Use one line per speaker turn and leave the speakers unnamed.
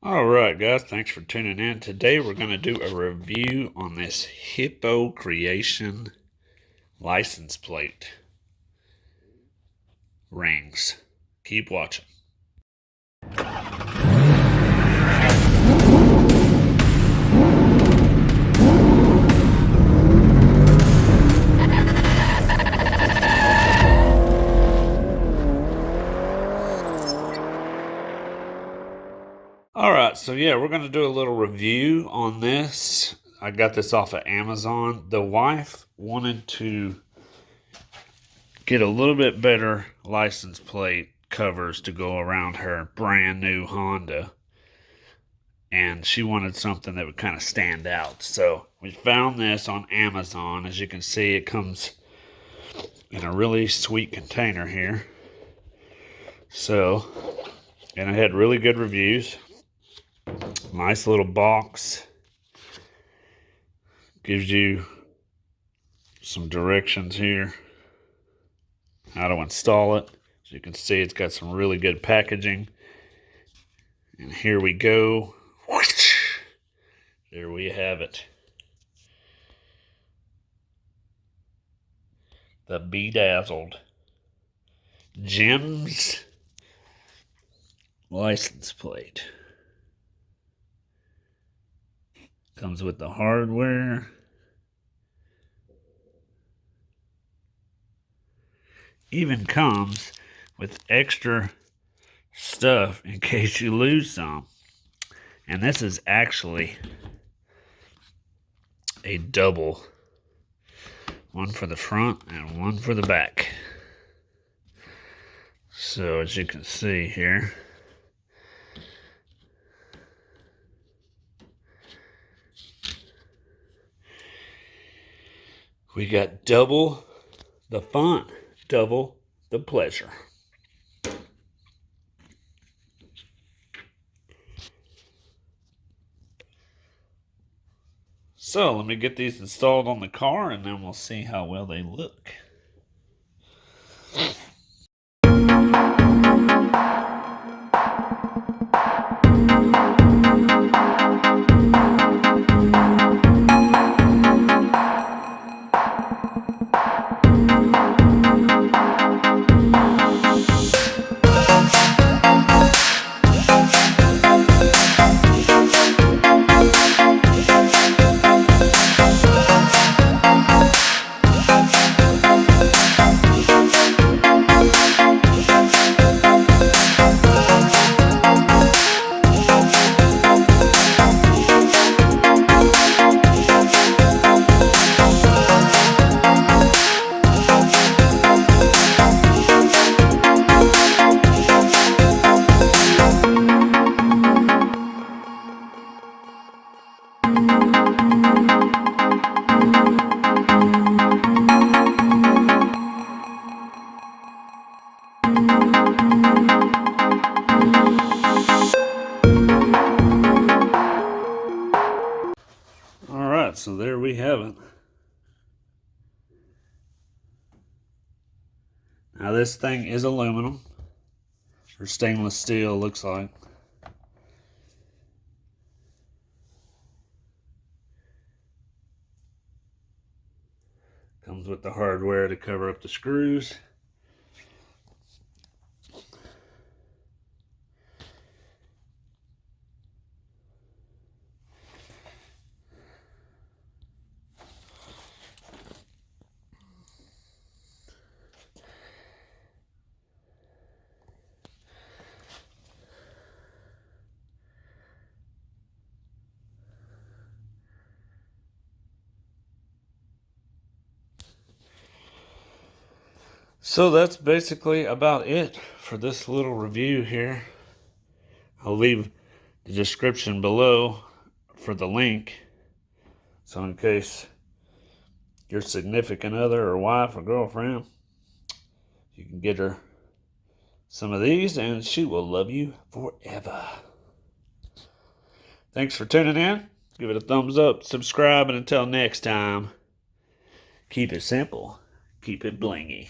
Alright guys, thanks for tuning in. Today we're going to do a review on this Hippo Creation license plate rings. Keep watching. Alright, so yeah, we're going to do a little review on this. I got this off of Amazon. The wife wanted to get a little bit better license plate covers to go around her brand new Honda. And she wanted something that would kind of stand out. So we found this on Amazon. As you can see, it comes in a really sweet container here. So, and it had really good reviews. Nice little box. Gives you some directions here. How to install it. As you can see, it's got some really good packaging. And here we go. There we have it. The bedazzled Gems license plate. Comes with the hardware. Even comes with extra stuff in case you lose some. And this is actually a double. One for the front and one for the back. So as you can see here, we got double the fun, double the pleasure. So let me get these installed on the car and then we'll see how well they look. Alright, so there we have it. Now this thing is aluminum, or stainless steel looks like. Comes with the hardware to cover up the screws. So that's basically about it for this little review here. I'll leave the description below for the link. So in case your significant other or wife or girlfriend, you can get her some of these and she will love you forever. Thanks for tuning in. Give it a thumbs up, subscribe, and until next time, keep it simple, keep it blingy.